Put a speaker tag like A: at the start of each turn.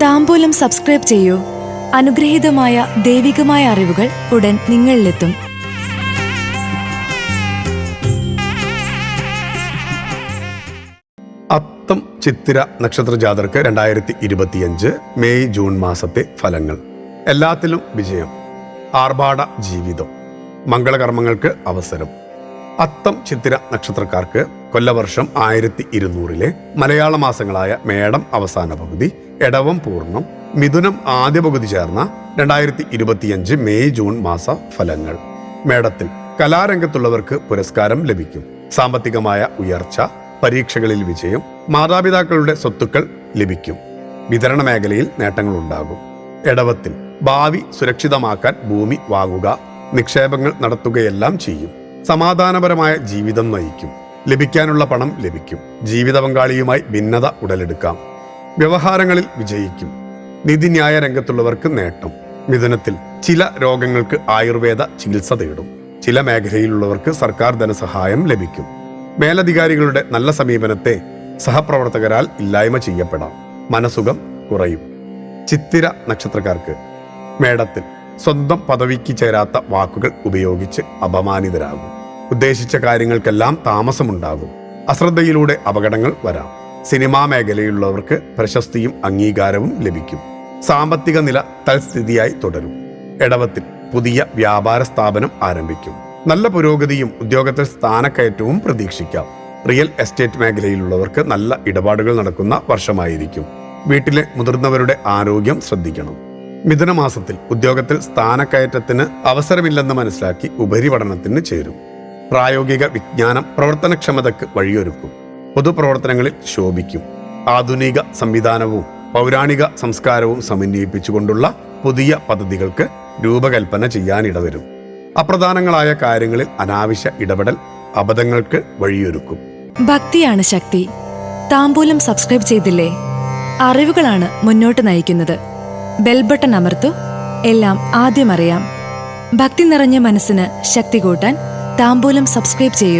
A: താംബൂലം subscribe ചെയ്യൂ. അനുഗ്രഹീതമായ ദൈവികമായ അറിവുകൾ ഉടൻ നിങ്ങളിലെത്തും.
B: അത്തം ചിത്തിര നക്ഷത്ര ജാതർക്ക് 2025 മെയ് ജൂൺ മാസത്തെ ഫലങ്ങൾ. എല്ലാത്തിലും വിജയം, ആർഭാട ജീവിതം, മംഗളകർമ്മങ്ങൾക്ക് അവസരം. അത്തം ചിത്തിര നക്ഷത്രക്കാർക്ക് കൊല്ലവർഷം 1200 മലയാള മാസങ്ങളായ മേടം അവസാന പകുതി, എടവം പൂർണ്ണം, മിഥുനം ആദ്യ പകുതി ചേർന്ന 2025 മെയ് ജൂൺ മാസ ഫലങ്ങൾ. മേടത്തിൽ കലാരംഗത്തുള്ളവർക്ക് പുരസ്കാരം ലഭിക്കും. സാമ്പത്തികമായ ഉയർച്ച, പരീക്ഷകളിൽ വിജയം, മാതാപിതാക്കളുടെ സ്വത്തുക്കൾ ലഭിക്കും. വിതരണ മേഖലയിൽ നേട്ടങ്ങളുണ്ടാകും. എടവത്തിൽ ഭാവി സുരക്ഷിതമാക്കാൻ ഭൂമി വാങ്ങുക, നിക്ഷേപങ്ങൾ നടത്തുകയെല്ലാം ചെയ്യും. സമാധാനപരമായ ജീവിതം നയിക്കും. ലഭിക്കാനുള്ള പണം ലഭിക്കും. ജീവിത പങ്കാളിയുമായി ഭിന്നത ഉടലെടുക്കാം. വ്യവഹാരങ്ങളിൽ വിജയിക്കും. നീതിന്യായ രംഗത്തുള്ളവർക്ക് നേട്ടം. മിഥുനത്തിൽ ചില രോഗങ്ങൾക്ക് ആയുർവേദ ചികിത്സ തേടും. ചില മേഖലയിലുള്ളവർക്ക് സർക്കാർ ധനസഹായം ലഭിക്കും. മേലധികാരികളുടെ നല്ല സമീപനത്തെ സഹപ്രവർത്തകരാൽ ഇല്ലായ്മ ചെയ്യപ്പെടാം. മനസുഖം കുറയും. ചിത്തിര നക്ഷത്രക്കാർക്ക് മേടത്തിൽ സ്വന്തം പദവിക്ക് ചേരാത്ത വാക്കുകൾ ഉപയോഗിച്ച് അപമാനിതരാകും. ഉദ്ദേശിച്ച കാര്യങ്ങൾക്കെല്ലാം താമസമുണ്ടാകും. അശ്രദ്ധയിലൂടെ അപകടങ്ങൾ വരാം. സിനിമാ മേഖലയിലുള്ളവർക്ക് പ്രശസ്തിയും അംഗീകാരവും ലഭിക്കും. സാമ്പത്തിക നില തൽസ്ഥിതിയായി തുടരും. എടവത്തിൽ പുതിയ വ്യാപാര സ്ഥാപനം ആരംഭിക്കും. നല്ല പുരോഗതിയും ഉദ്യോഗത്തിൽ സ്ഥാനക്കയറ്റവും പ്രതീക്ഷിക്കാം. റിയൽ എസ്റ്റേറ്റ് മേഖലയിലുള്ളവർക്ക് നല്ല ഇടപാടുകൾ നടക്കുന്ന വർഷമായിരിക്കും. വീട്ടിലെ മുതിർന്നവരുടെ ആരോഗ്യം ശ്രദ്ധിക്കണം. മിഥുനമാസത്തിൽ ഉദ്യോഗത്തിൽ സ്ഥാനക്കയറ്റത്തിന് അവസരമില്ലെന്ന് മനസ്സിലാക്കി ഉപരിപഠനത്തിന് ചേരും. പ്രായോഗിക വിജ്ഞാനം പ്രവർത്തനക്ഷമതയ്ക്ക് വഴിയൊരുക്കും. പൊതുപ്രവർത്തനങ്ങളിൽ ശോഭിക്കും. ആധുനിക സംവിധാനവും പൗരാണിക സംസ്കാരവും സമന്വയിപ്പിച്ചുകൊണ്ടുള്ള പുതിയ പദ്ധതികൾക്ക് രൂപകൽപ്പന ചെയ്യാനിടവരും. അപ്രധാനങ്ങളായ കാര്യങ്ങളിൽ അനാവശ്യ ഇടപെടൽ അബദ്ധങ്ങൾക്ക് വഴിയൊരുക്കും.
A: ഭക്തിയാണ് ശക്തി. താംബൂലം സബ്സ്ക്രൈബ് ചെയ്തില്ലേ? അറിവുകളാണ് മുന്നോട്ട് നയിക്കുന്നത്. ബെൽ ബട്ടൺ അമർത്തു. എല്ലാം ആദ്യം അറിയാം. ഭക്തി നിറഞ്ഞ മനസ്സിന് ശക്തി കൂട്ടാൻ താംബൂലം സബ്സ്ക്രൈബ് ചെയ്യൂ.